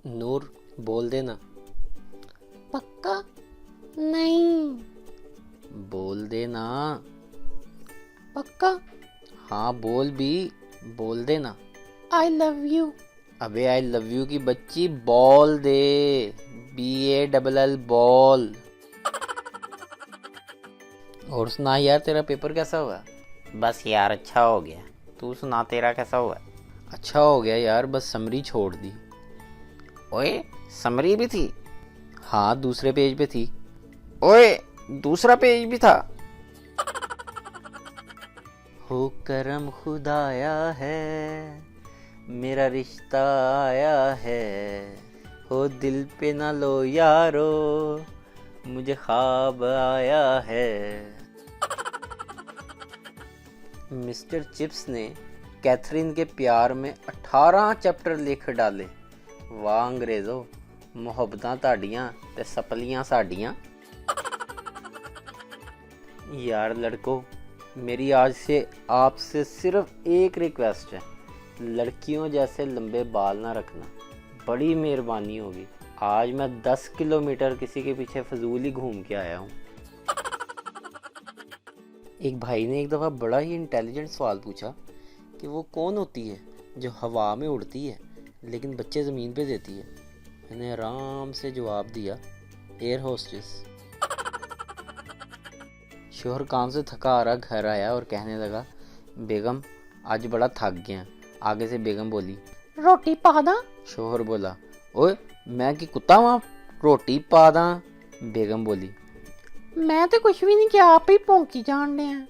नूर बोल देना। पक्का? नहीं। बोल देना। पक्का? हाँ बोल भी, बोल देना। I love you. अबे आई लव यू की बच्ची बॉल दे, BALL बॉल। और सुना यार, तेरा पेपर कैसा हुआ? बस यार अच्छा हो गया। तू सुना तेरा कैसा हुआ? अच्छा हो गया यार, बस समरी छोड़ दी। ओए समरी भी थी? हाँ दूसरे पेज पे थी। ओए दूसरा पेज भी था? हो करम खुदाया है, मेरा रिश्ता आया है। हो दिल पे ना लो यारो, मुझे ख्वाब आया है। मिस्टर चिप्स ने कैथरीन के प्यार में 18 चैप्टर लिख डाले। वाह अंग्रेज़ो, मुहब्बतां ताड़ियां ते सपलियां साड़ियां। यार लड़कों, मेरी आज से आपसे सिर्फ एक रिक्वेस्ट है, लड़कियों जैसे लंबे बाल ना रखना, बड़ी मेहरबानी होगी। आज मैं 10 किलोमीटर किसी के पीछे फजूल ही घूम के आया हूँ। एक भाई ने एक दफ़ा बड़ा ही इंटेलिजेंट सवाल पूछा कि वो कौन होती है जो हवा में उड़ती है लेकिन बच्चे ज़मीन पे देती है। मैंने आराम से जवाब दिया, एयर होस्टेस। शोहर काम से थका आ रहा घर आया और कहने लगा, बेगम आज बड़ा थक गया। आगे से बेगम बोली, रोटी पा दा? शोहर बोला, ओए मैं कि कुत्ता वहाँ, रोटी पा दा। बेगम बोली, मैं तो कुछ भी नहीं किया, आप ही भौंकी जान रहे हैं।